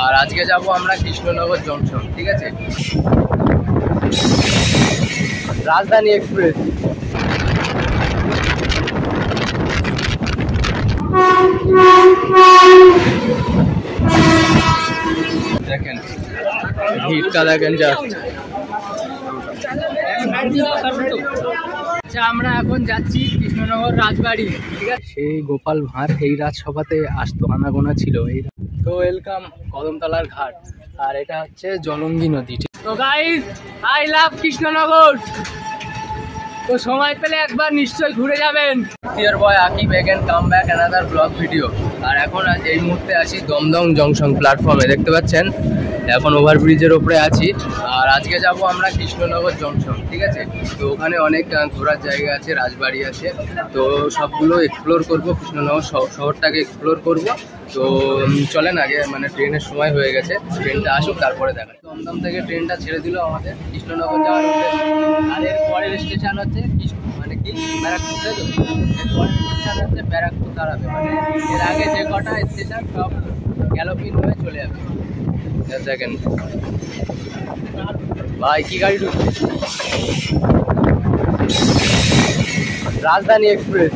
আর আজকে যাব আমরা কৃষ্ণনগর জংশন, ঠিক আছে। রাজধানী এক্সপ্রেস দেখেন, ভিড়টা দেখেন জাস্ট। আচ্ছা, আমরা এখন যাচ্ছি কৃষ্ণনগর রাজবাড়ি, ঠিক আছে। সেই গোপাল ভাঁড় এই রাজসভাতে আসতো, আনাগোনা ছিল এই। তো ওয়েলকাম কদমতলার ঘাট, আর এটা হচ্ছে জলঙ্গি নদী। তো গাইস, আই লাভ কৃষ্ণনগর। তো সময় পেলে একবার নিশ্চয়ই ঘুরে যাবেন। Dear boy Akib again come back another blog video. আর এখন এই মুহূর্তে আছি দমদম জংশন প্ল্যাটফর্মে, দেখতে পাচ্ছেন। এখন ওভারব্রিজের ওপরে আছি। আর আজকে যাব আমরা কৃষ্ণনগর জংশন, ঠিক আছে। তো ওখানে অনেক ঘোরার জায়গা আছে, রাজবাড়ি আছে। তো সবগুলো এক্সপ্লোর করব, কৃষ্ণনগর শহরটাকে এক্সপ্লোর করব। তো চলেন, আগে মানে ট্রেনের সময় হয়ে গেছে, ট্রেনটা আসুক তারপরে দেখা। দমদম থেকে ট্রেনটা ছেড়ে দিল আমাদের কৃষ্ণনগর যাওয়ার উদ্দেশ্যে। আর এর পরের স্টেশন হচ্ছে মানে কি ব্যারাকপুর, তাই তো। এর পরের স্টেশন হচ্ছে ব্যারাকপুর দাঁড়াবে, মানে এর আগে যে কটা স্টেশন সব গ্যালোপিন হয়ে চলে যাবে। দেখেন ভাই, কি গাড়ি ঢুকছে, রাজধানী এক্সপ্রেস।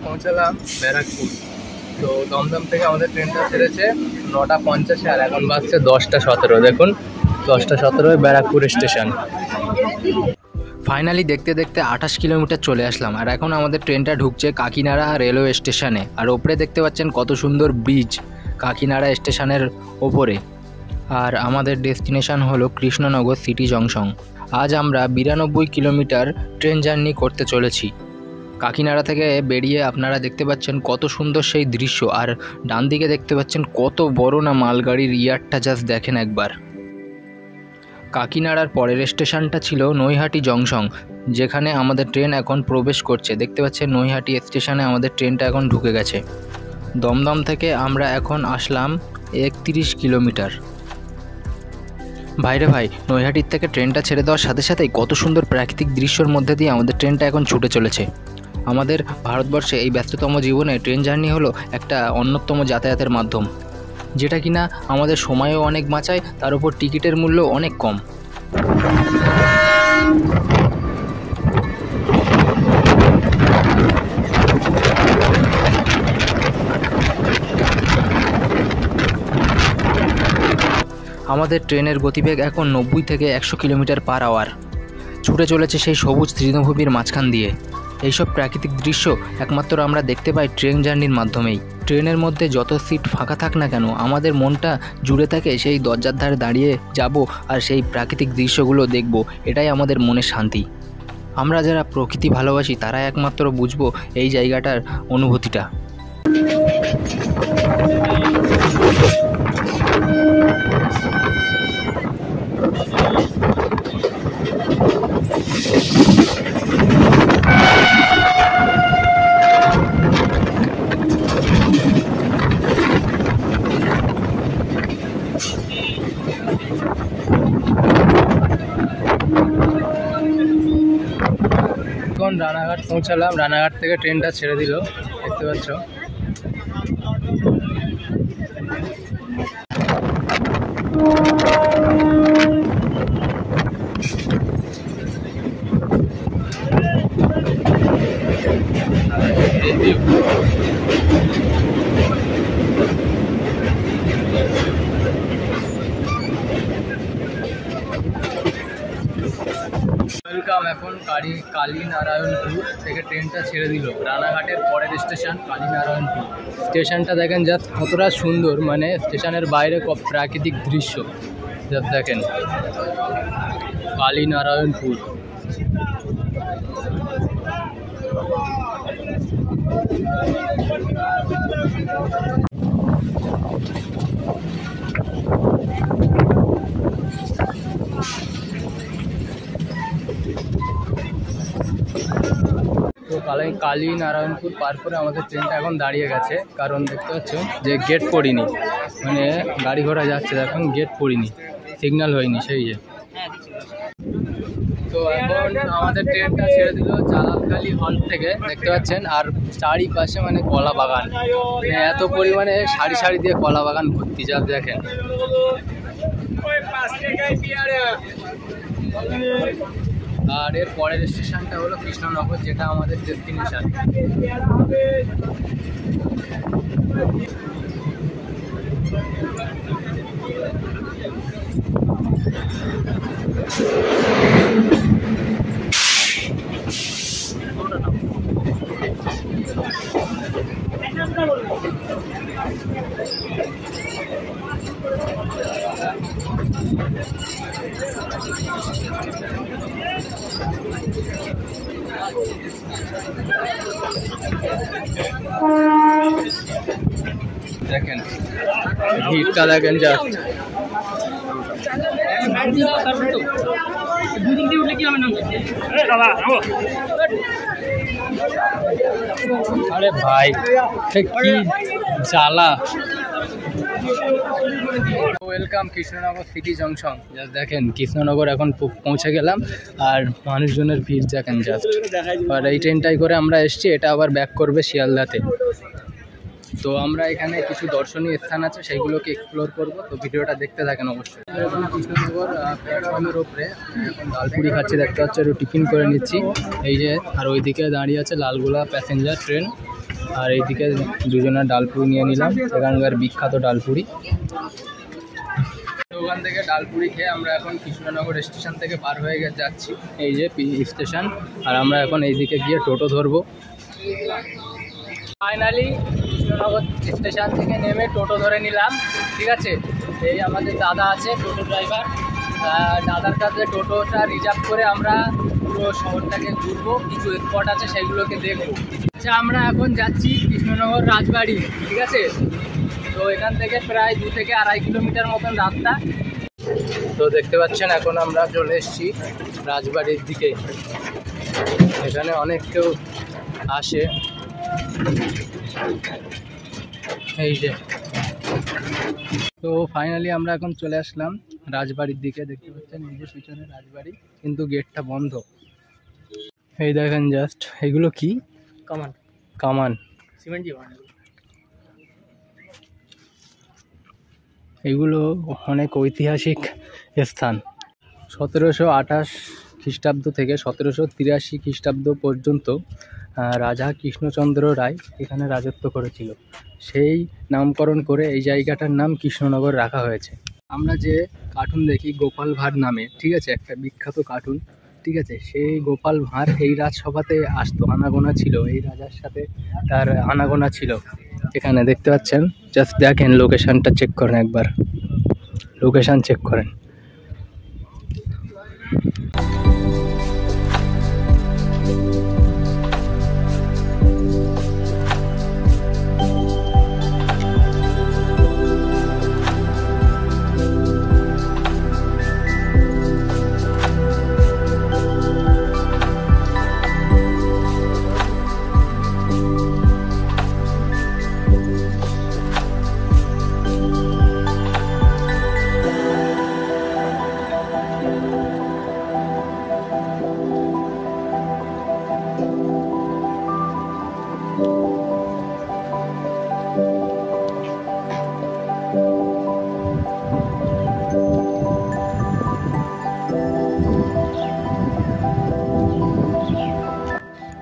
পৌঁছালাম ব্যারাকপুর। তো দমদম থেকে আমাদের ট্রেনটা ছেড়েছে 9:50, আর এখন বাজছে 10:17। দেখুন 10:17 ব্যারাকপুর স্টেশন। ফাইনালি দেখতে দেখতে 28 কিলোমিটার চলে আসলাম। আর এখন আমাদের ট্রেনটা ঢুকছে কাকিনাড়া রেলওয়ে স্টেশনে। আর ওপরে দেখতে পাচ্ছেন কত সুন্দর ব্রিজ কাকিনাড়া স্টেশনের ওপরে। আর আমাদের ডেস্টিনেশন হলো কৃষ্ণনগর সিটি জংশন। আজ আমরা 92 কিলোমিটার ট্রেন জার্নি করতে চলেছি। কাকিনাড়া থেকে বেরিয়ে আপনারা দেখতে পাচ্ছেন কত সুন্দর সেই দৃশ্য। আর ডান দিকে দেখতে পাচ্ছেন কত বড় না মালগাড়ির ইয়ারটা, জাস্ট দেখেন একবার। কাকিনাড়ার পরের স্টেশনটা ছিল নৈহাটি জংশন, যেখানে আমাদের ট্রেন এখন প্রবেশ করছে। দেখতে পাচ্ছেন নৈহাটি স্টেশনে আমাদের ট্রেনটা এখন ঢুকে গেছে। দমদম থেকে আমরা এখন আসলাম 31 কিলোমিটার। ভাইরে ভাই, নৈহাটির থেকে ট্রেনটা ছেড়ে দেওয়ার সাথে সাথেই কত সুন্দর প্রাকৃতিক দৃশ্যর মধ্যে দিয়ে আমাদের ট্রেনটা এখন ছুটে চলেছে। আমাদের ভারতবর্ষে এই ব্যস্ততম জীবনে ট্রেন জার্নি হলো একটা অন্যতম যাতায়াতের মাধ্যম, যেটা কিনা আমাদের সময়ও অনেক বাঁচায়, তার উপর টিকিটের মূল্য অনেক কম। আমাদের ট্রেনের গতিবেগ এখন 90 থেকে 100 কিলোমিটার পার আওয়ার। ছুটে চলেছে সেই সবুজ তৃণভূমির মাঝখান দিয়ে। এইসব প্রাকৃতিক দৃশ্য একমাত্র আমরা দেখতে পাই ট্রেন জার্নির মাধ্যমেই। ট্রেনের মধ্যে যত সিট ফাঁকা থাক না কেন, আমাদের মনটা জুড়ে থাকে সেই দরজার ধারে দাঁড়িয়ে যাব আর সেই প্রাকৃতিক দৃশ্যগুলো দেখব। এটাই আমাদের মনের শান্তি। আমরা যারা প্রকৃতি ভালোবাসি তারা একমাত্র বুঝবো এই জায়গাটার অনুভূতিটা। এখন রানাঘাট পৌঁছালাম। রানাঘাট থেকে ট্রেনটা ছেড়ে দিল, দেখতে পাচ্ছ। ভিউ। ওয়েলকাম, এখন কালীনারায়ণপুর থেকে ট্রেনটা ছেড়ে দিল। রানাঘাটের পরের স্টেশন কালীনারায়ণপুর। স্টেশনটা দেখেন জাস্ট কতটা সুন্দর, মানে স্টেশনের বাইরে প্রাকৃতিক দৃশ্য জাস্ট দেখেন। কালীনারায়ণপুর। তো কালীনারায়ণপুর পার করে আমাদের ট্রেনটা এখন দাঁড়িয়ে গেছে, কারণ দেখতে পাচ্ছ যে গেট পড়িনি, মানে গাড়ি ঘোড়া যাচ্ছে, এখন গেট পড়িনি, সিগন্যাল হয়নি সেই যে। তো এখন আমাদের ট্রেনটা ছেড়ে দিল জালালখালি হল থেকে, দেখতে পাচ্ছেন। আর চারিপাশে মানে কলা বাগান, মানে এত পরিমাণে সারি সারি দিয়ে কলা বাগান ভর্তি, যা দেখেন। আর এর পরের স্টেশনটা হলো কৃষ্ণনগর, যেটা আমাদের ডেস্টিনেশন। দেখেন ভিড়টা দেখেন জাস্ট। আরে ভাই কি জ্বালা। Welcome Krishnanagar city junction. Just দেখেন কৃষ্ণনগর এখন পৌঁছে গেলাম, আর মানুষজনের ভিড় দেখেন জাস্ট। আর এই ট্রেনটাই করে আমরা এসছি, এটা আবার ব্যাক করবে শিয়ালদাতে। তো আমরা এখানে কিছু দর্শনীয় স্থান আছে, সেইগুলোকে এক্সপ্লোর করব, তো ভিডিওটা দেখতে থাকেন অবশ্যই। এখন কৃষ্ণনগর প্ল্যাটফর্মের ওপরে এখন ডালপুরি খাচ্ছি, দেখতে পাচ্ছি, একটু টিফিন করে নিচ্ছি এই যে। আর ওইদিকে দাঁড়িয়ে আছে লালগোলা প্যাসেঞ্জার ট্রেন, আর এইদিকে দুজনের ডালপুরি নিয়ে নিলাম, এখানকার বিখ্যাত ডালপুরি। ওখান থেকে ডালপুরি খেয়ে আমরা এখন কৃষ্ণনগর স্টেশন থেকে পার হয়ে যাচ্ছি, এই যে স্টেশন। আর আমরা এখন এইদিকে গিয়ে টোটো ধরবো। ফাইনালি কৃষ্ণনগর স্টেশন থেকে নেমে টোটো ধরে নিলাম, ঠিক আছে। এই আমাদের দাদা আছে টোটো ড্রাইভার, দাদার কাছে টোটোটা রিজার্ভ করে আমরা পুরো শহরটাকে ঘুরবো, কিছু স্পট আছে সেগুলোকে দেখবো। আচ্ছা, আমরা এখন যাচ্ছি কৃষ্ণনগর রাজবাড়ি, ঠিক আছে। তো এখান থেকে প্রায় 2 থেকে 2.5 কিলোমিটার মতন রাস্তা। তো দেখতে পাচ্ছেন এখন আমরা চলে এসেছি রাজবাড়ির দিকে। এখানে অনেক কেউ আসে, এই যে। তো ফাইনালি আমরা এখন চলে আসলাম রাজবাড়ির দিকে, দেখতে পাচ্ছেন এই যে পিছনে রাজবাড়ি, কিন্তু গেটটা বন্ধ। এই দেখেন জাস্ট, এগুলো কি কামান, কামান সিমেন্ট। এগুলো অনেক ঐতিহাসিক স্থান। 1728 খ্রিস্টাব্দ থেকে 1783 খ্রিস্টাব্দ পর্যন্ত রাজা কৃষ্ণচন্দ্র রায় এখানে রাজত্ব করেছিল। সেই নামকরণ করে এই জায়গাটার নাম কৃষ্ণনগর রাখা হয়েছে। আমরা যে কার্টুন দেখি গোপাল ভাঁড় নামে, ঠিক আছে, একটা বিখ্যাত কার্টুন, ঠিক আছে, সেই গোপাল ভাঁড় এই রাজসভাতে আসতো, আনাগোনা ছিল, এই রাজার সাথে তার আনাগোনা ছিল। এখানে দেখতে পাচ্ছেন, জাস্ট দেখেন, লোকেশনটা চেক করেন একবার, লোকেশন চেক করেন।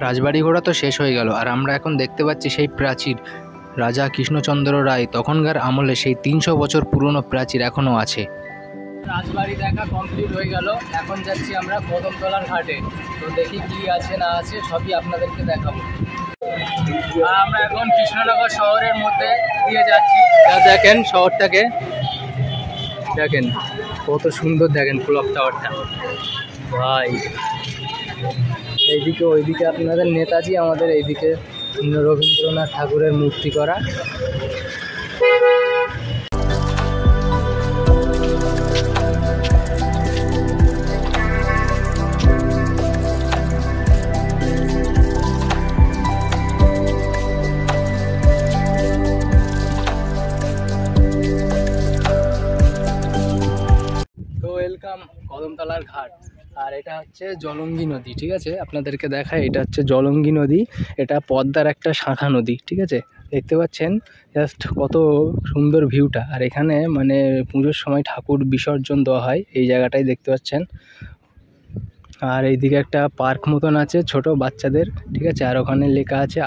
রাজবাড়ি ঘোরা তো শেষ হয়ে গেল, আর আমরা এখন দেখতে পাচ্ছি সেই প্রাচীর। রাজা কৃষ্ণচন্দ্র রায় তখনকার আমলে সেই 300 বছর পুরনো প্রাচীর এখনও আছে। রাজবাড়ি দেখা কমপ্লিট হয়ে গেল, এখন যাচ্ছি আমরা কদমতলার ঘাটে। তো দেখি কি আছে না আছে সবই আপনাদেরকে দেখাবো। আর আমরা এখন কৃষ্ণনগর শহরের মধ্যে দিয়ে যাচ্ছি। দেখেন শহরটাকে, দেখেন কত সুন্দর, দেখেন ক্লক টাওয়ারটা ভাই। এইদিকে ওইদিকে আপনাদের নেতাজি, আমাদের এইদিকে রবীন্দ্রনাথ ঠাকুরের মূর্তি করা। তো ওয়েলকাম কদমতলার ঘাট। আর এটা হচ্ছে জলঙ্গি নদী, ঠিক আছে, আপনাদেরকে দেখায়। এটা হচ্ছে জলঙ্গি নদী, এটা পদ্মার একটা শাখা নদী, ঠিক আছে। দেখতে পাচ্ছেন জাস্ট কত সুন্দর ভিউটা। আর এখানে মানে পুজোর সময় ঠাকুর বিসর্জন দেওয়া হয় এই জায়গাটায়, দেখতে পাচ্ছেন। আর এইদিকে একটা পার্ক মতন আছে ছোট বাচ্চাদের, ঠিক আছে। আর ওখানে লেখা আছে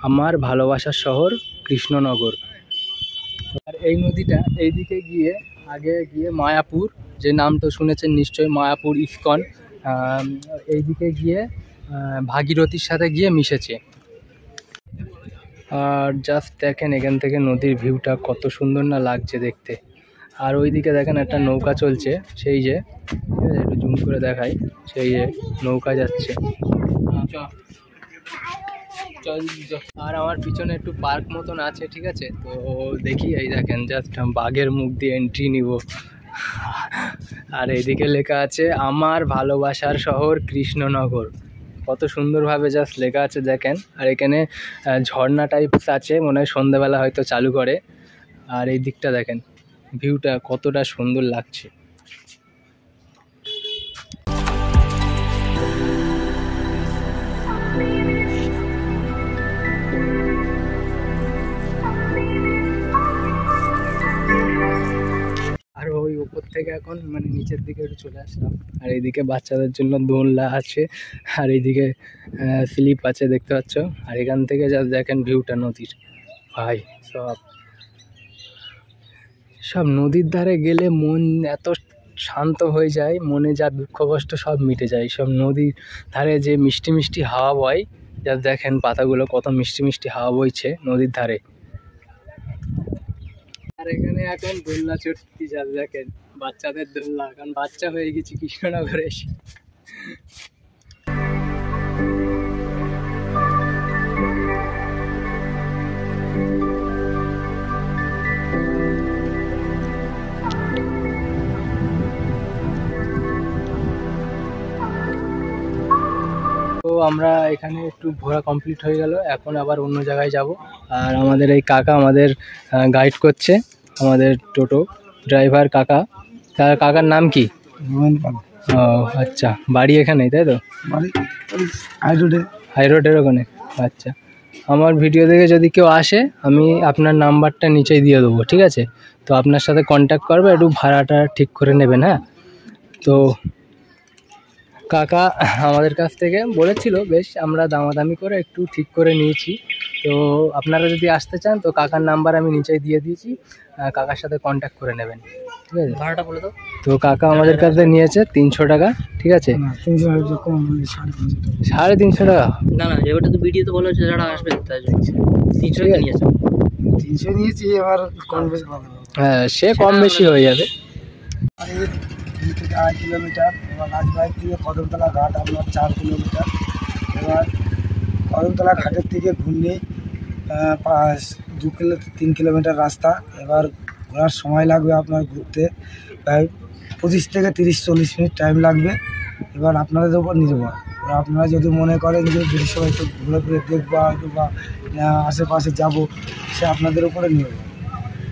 আমার ভালোবাসার শহর কৃষ্ণনগর। আর এই নদীটা এইদিকে গিয়ে আগে গিয়ে মায়াপুর, যে নাম তো শুনেছেন নিশ্চয়ই, মায়াপুর ইস্কন, এইদিকে গিয়ে ভাগীরথীর সাথে গিয়ে মিশেছে। আর জাস্ট দেখেন এখান থেকে নদীর ভিউটা কত সুন্দর না লাগছে দেখতে। আর ওইদিকে দেখেন একটা নৌকা চলছে, সেই যে, একটু জুম করে দেখাই, সেই যে নৌকা যাচ্ছে। আর আমার পিছনে একটু পার্ক মতন আছে, ঠিক আছে। তো দেখি, এই দেখেন জাস্ট বাঘের মুখ দিয়ে এন্ট্রি নিব। আর এইদিকে লেখা আছে আমার ভালোবাসার শহর কৃষ্ণনগর, কত সুন্দরভাবে জাস্ট লেখা আছে দেখেন। আর এখানে ঝর্ণা টাইপস আছে, মনে হয় সন্ধ্যাবেলা হয়তো চালু করে। আর এই দিকটা দেখেন ভিউটা কতটা সুন্দর লাগছে। আর ওই উপর থেকে এখন মানে নিচের দিকে একটু চলে আসলাম। আর এইদিকে বাচ্চাদের জন্য দোলনা আছে, আর এইদিকে স্লিপ আছে, দেখতে পাচ্ছ। আর এখান থেকে যা দেখেন ভিউটা নদীর ভাই, সব নদীর ধারে গেলে মন এত শান্ত হয়ে যায়, মনে যা দুঃখ কষ্ট সব মিটে যায়। সব নদীর ধারে যে মিষ্টি মিষ্টি হাওয়া বয়, যা দেখেন পাতাগুলো কত মিষ্টি মিষ্টি হাওয়া বইছে নদীর ধারে। আর এখানে এখন দোলনা চড়তে যা দেখেন, বাচ্চাদের দোলনা, কারণ বাচ্চা হয়ে গেছি কৃষ্ণনগরে এসে। তো আমরা এখানে একটু ঘোরা কমপ্লিট হয়ে গেল, এখন আবার অন্য জায়গায় যাব। আর আমাদের এই কাকা আমাদের গাইড করছে, আমাদের টোটো ড্রাইভার কাকা। তার কাকার নাম কি? ও আচ্ছা, বাড়ি এখানেই তাই তো? হাই রোডের ওখানে। আচ্ছা, আমার ভিডিও দেখে যদি কেউ আসে, আমি আপনার নাম্বারটা নিচেই দিয়ে দেবো, ঠিক আছে। তো আপনার সাথে কন্ট্যাক্ট করবে, একটু ভাড়াটা ঠিক করে নেবেন। হ্যাঁ, তো কাকা আমাদের কাছ থেকে বলেছিল, বেশ আমরা দামাদামি করে একটু ঠিক করে নিয়েছি। তো আপনারা যদি আসতে চান তো কাকার নাম্বার আমি নিচেই দিয়ে দিয়েছি, কাকার সাথে কন্ট্যাক্ট করে নেবেন, ঠিক আছে। ভাড়াটা বলে দাও। তো কাকা আমাদের কাছে নিয়েছে 300 টাকা, ঠিক আছে। 350 টাকা? না না, এবারটা তো ভিডিওতে বলা হচ্ছে যারা আসবে তাই 300 নিয়েছে। 300 নিয়েছি, এবার কম বেশি হবে। হ্যাঁ, সে কম বেশি হয়ে যাবে। 2.5 কিলোমিটার। এবার রাজবাড়ি থেকে কদমতলা ঘাট আপনার 4 কিলোমিটার। এবার কদমতলা ঘাটের থেকে ঘুরলে 3 কিলোমিটার রাস্তা। এবার ঘোরার সময় লাগবে আপনার ঘুরতে প্রায় 25 থেকে 30-40 মিনিট টাইম লাগবে। এবার আপনাদের উপর নির্ভর। এবার আপনারা যদি মনে করেন যে বেশি সময় একটু ঘুরে ঘুরে দেখবো বা আশেপাশে যাব, সে আপনাদের উপরে নির্ভর,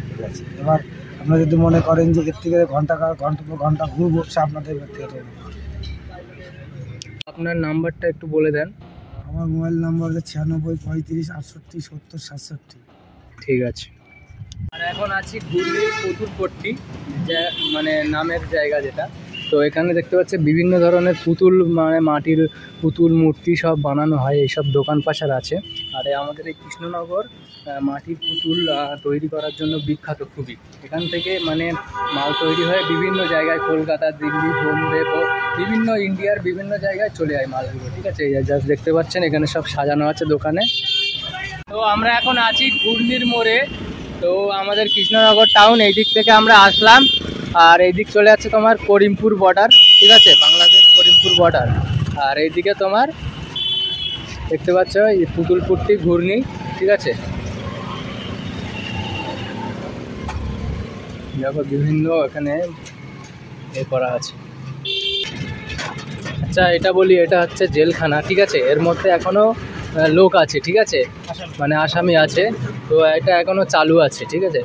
ঠিক আছে। এবার আপনারা যদি মনে করেন যে এর থেকে ঘন্টা পর ঘন্টা ঘুরবো, সে আপনাদের ব্যক্তিগত। আপনার নাম্বারটা একটু বলে দেন। আমার মোবাইল নাম্বার হচ্ছে 96 35 68 70 67। ঠিক আছে। আর এখন আছি ঘুরলি পুতুলপট্টি, মানে নামের জায়গা যেটা। তো এখানে দেখতে পাচ্ছি বিভিন্ন ধরনের পুতুল, মানে মাটির পুতুল মূর্তি সব বানানো হয়, এইসব দোকান পাশার আছে। আর আমাদের এই কৃষ্ণনগর মাটির পুতুল তৈরি করার জন্য বিখ্যাত খুবই। এখান থেকে মানে মাল তৈরি হয় বিভিন্ন জায়গায়, কলকাতা, দিল্লি, বোম্বে, বিভিন্ন ইন্ডিয়ার বিভিন্ন জায়গায় চলে যায় মালগুলো, ঠিক আছে। এই জাস্ট দেখতে পাচ্ছেন এখানে সব সাজানো আছে দোকানে। তো আমরা এখন আছি ঘূর্ণির মোড়ে। তো আমাদের কৃষ্ণনগর টাউন এই দিক থেকে আমরা আসলাম, আর এই দিক চলে যাচ্ছে তোমার করিমপুর বর্ডার, ঠিক আছে, বাংলাদেশ করিমপুর বর্ডার। আর এইদিকে তোমার দেখতে পাচ্ছ এই পুতুলপুরটি ঘূর্ণি, ঠিক আছে। দেখো বিভিন্ন এখানে এ করা আছে। আচ্ছা এটা বলি, এটা হচ্ছে জেলখানা, ঠিক আছে। এর মধ্যে এখনো লোক আছে, ঠিক আছে, মানে আসামি আছে। তো এটা এখনো চালু আছে, ঠিক আছে।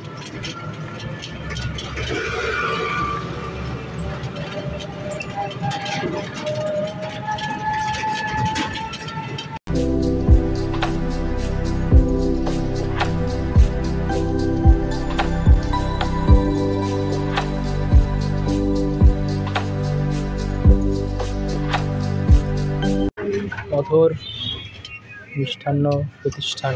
অথর মিষ্টান্ন প্রতিষ্ঠান।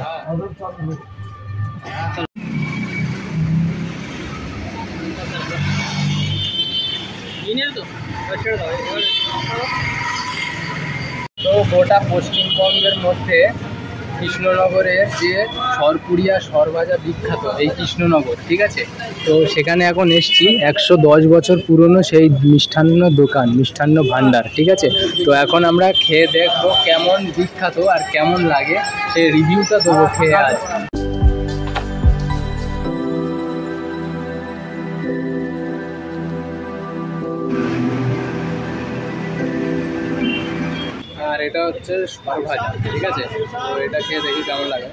তো গোটা পশ্চিমবঙ্গের মধ্যে কৃষ্ণনগরের যে সরপুরিয়া সরভাজা বিখ্যাত, এই কৃষ্ণনগর, ঠিক আছে। তো সেখানে এখন এসছি 110 বছর পুরনো সেই মিষ্টান্ন দোকান, মিষ্টান্ন ভাণ্ডার, ঠিক আছে। তো এখন আমরা খেয়ে দেখবো কেমন বিখ্যাত আর কেমন লাগে, সেই রিভিউটা দেবো খেয়ে আজ। আর এটা হচ্ছে সরভাজা, ঠিক আছে। তো এটা খেয়ে দেখি কেমন লাগে।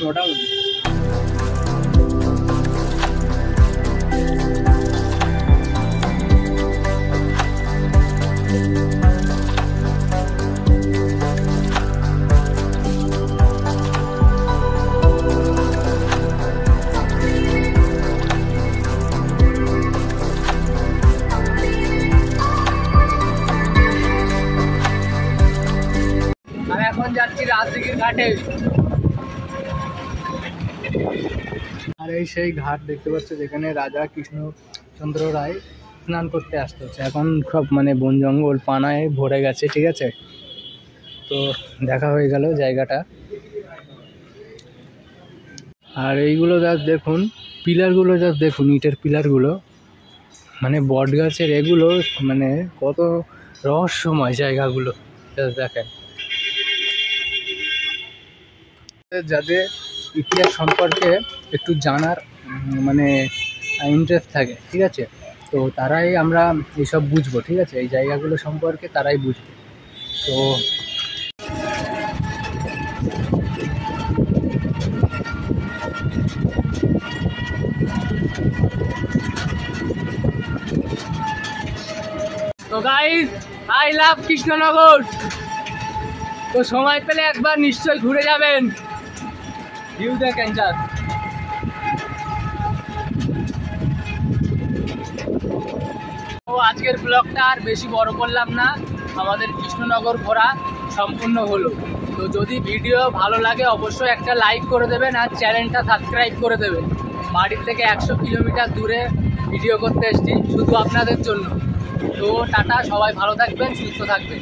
মোটামুটি এখন যাচ্ছি রাজদিঘির ঘাটে। আর এই সেই ঘাট দেখতে পাচ্ছ যেখানে রাজা কৃষ্ণচন্দ্র রায় স্নান করতে আসতে হচ্ছে। এখন সব মানে বন জঙ্গল পানায় ভরে গেছে, ঠিক আছে। তো দেখা হয়ে গেল জায়গাটা। আর এইগুলো জাস্ট দেখুন, পিলারগুলো জাস্ট দেখুন, ইটের পিলারগুলো, মানে বট গাছের, এগুলো মানে কত রহস্যময় জায়গাগুলো জাস্ট দেখেন। যাদের ইতিহাস সম্পর্কে একটু জানার মানে ইন্টারেস্ট থাকে, ঠিক আছে, তো তারাই আমরা এইসব বুঝবো, ঠিক আছে, এই জায়গাগুলো সম্পর্কে তারাই বুঝবো। তো গাইস, আই লাভ কৃষ্ণনগর। তো সময় পেলে একবার নিশ্চয়ই ঘুরে যাবেন, ভিউ দেখেন জাস্ট। তো আজকের ব্লগটা আর বেশি বড় করলাম না, আমাদের কৃষ্ণনগর ঘোরা সম্পূর্ণ হলো। তো যদি ভিডিও ভালো লাগে অবশ্যই একটা লাইক করে দেবেন আর চ্যানেলটা সাবস্ক্রাইব করে দেবেন। বাড়ির থেকে 100 কিলোমিটার দূরে ভিডিও করতে এসেছি শুধু আপনাদের জন্য। তো টাটা, সবাই ভালো থাকবেন, সুস্থ থাকবেন।